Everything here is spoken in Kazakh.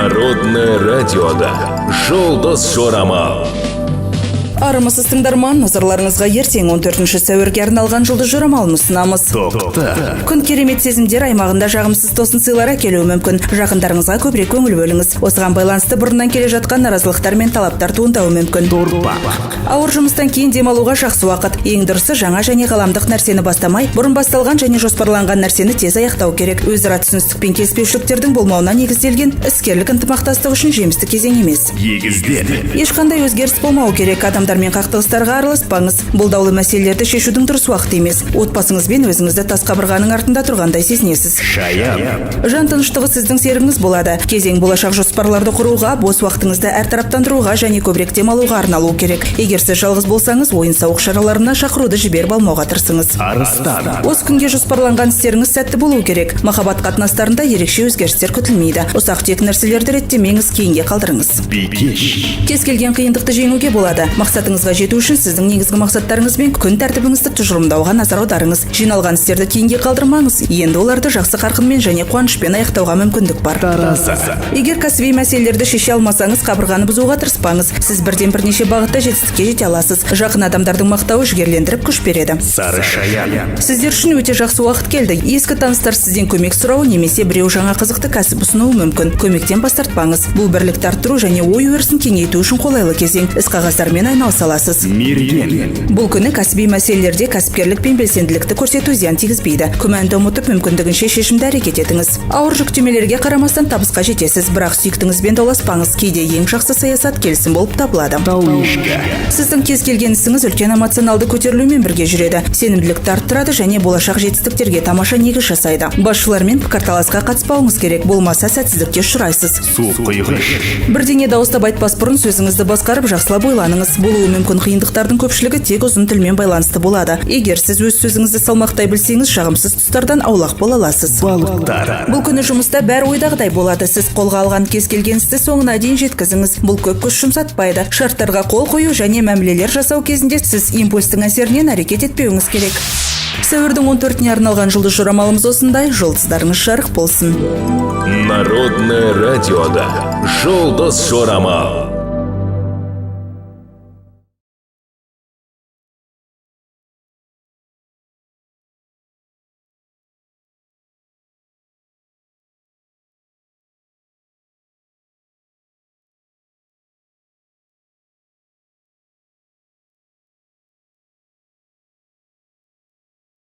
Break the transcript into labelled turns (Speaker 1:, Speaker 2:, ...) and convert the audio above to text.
Speaker 1: Народное радиода «Жұлдыз жорамал».
Speaker 2: Армысыз тыңдарман, назарларыңызға ертең 14 сәуірге арналған жұлдыз жорамалын ұсынамыз.
Speaker 1: Тоқта.
Speaker 2: Күн керемет сезімдер аймағында жағымсыз тосын сыйлар әкелуі мүмкін. Жақындарыңызға көбірек көңіл бөліңіз. Осыған байланысты бұрыннан келе жатқан наразылықтар мен талаптар туындауы мүмкін. Ауыр жұмыстан кейін демалуға жақсы уақыт. Ең дұрысы жаңа және ғаламдық нәрсені бастамай, бұрын басталған және жоспарланған нәрсені тез аяқтау керек. Өзара түсіністік пен келіспеушіліктердің болмауына негізделген іскерлік ынтымақтастық үшін жемісті кезең емес.
Speaker 1: Егіздер.
Speaker 2: Ешқандай өзгеріс болмауы керек. Адамдармен қақтығыстарға араласпаңыз. Бұл даулы мәселелерді шешудің дұрыс уақыты емес. Отбасыңызбен өзіңізді тас қабырғаның артында тұрғандай сезінесіз.
Speaker 1: Шаян.
Speaker 2: Жан тыныштығы сіздің серігіңіз болады. Кезең болашақ жоспарларды құруға, бос уақытыңызды әртараптандыруға және көбірек демалуға арналу керек. Егер сіз жалғыз болсаңыз, ойын-сауық шараларына шақыруды жіберіп алмауға тырысыңыз.
Speaker 1: Арыстан.
Speaker 2: Осы күнге жоспарланған істеріңіз сәтті болу керек. Махаббат қатынастарында ерекше өзгерістер күтілмейді. Ұсақ-түйек нәрселерді реттемеңіз, кейінге қалдырыңыз.
Speaker 1: Бикеш.
Speaker 2: Кез келген қиындықты жеңуге болады. Мақсатыңызға жету үшін сіздің негізгі мақсаттарыңыз бен күн тәртібіңізді тұжырымдауға назар аударыңыз. Жиналған істерді кейінге қалдырмаңыз. Енді оларды жақсы қарқынмен және қуанышпен аяқтауға мүмкіндік бар.
Speaker 1: Таразы.
Speaker 2: Егер кәсіби мәселелерді шеше алмасаңыз, қабырғаны бұзуға тырыспаңыз. Сіз бірден бірнеше бағытта жетістікке жете аласыз. Жақын адамдардың мақтауы жігерлендіріп күш береді.
Speaker 1: Сары шаян.
Speaker 2: Сіздер үшін өте жақсы уақыт келді. Ескі таныстар сізден көмек сұрауы немесе біреу жаңа қызықты кәсіп ұсынуы мүмкін. Көмектен бас тартпаңыз. Бұл бірлікті арттыру және ой өрісін кеңейту үшін қолайлы кезең. Іс қағаздармен айналыса аласыз.
Speaker 1: Мерген.
Speaker 2: Бұл күні кәсіби мәселелерде кәсіпкерлік пен белсенділікті көрсету зиян тигізбейді. Күмәнді ұмытып мүмкіндігінше шешімді әрекет етіңіз. Ауыр жүктемелерге қарамастан табысқа жетесіз, бірақ сүйіктіңізбен дауласпаңыз. Кейде ең жақсы саясат келісім болып табылады.
Speaker 1: Таушка.
Speaker 2: Сіздің кез келген ісіңіз үлкен эмоционалды көтерілумен бірге жүреді. Сенімділікті арттырады және болашақ жетістіктерге тамаша негіз жасайды. Басшылармен пікірталасқа қатыспауыңыз керек, болмаса сәтсіздікке ұшырайсыз.
Speaker 1: Су құйғыш.
Speaker 2: Бірдеңе дауыстап айтпас бұрын сөзіңізді басқарып жақсылап ойланыңыз. Болуы мүмкін қиындықтардың көпшілігі тек ұзын тілмен байланысты болады. Егер сіз өз сөзіңізді салмақтай білсеңіз, жағымсыз тұстардан аулақ бола аласыз.
Speaker 1: Балықтар.
Speaker 2: Бұл күні жұмыста бәрі ойдағыдай болады. Сіз қолға алған кез келген істі соңына дейін жеткізіңіз. Бұл көп күш жұмсатпайды. Шарттарға қол қою және мәмілелер жасау кезінде сіз импульстің әсерінен әрекет етпеуіңіз керек. Сәуірдің 14-не арналған жұлдыз жорамалымыз осындай. Жұлдыздарыңыз жарық болсын.
Speaker 1: Народное радиода «Жұлдыз жорамал».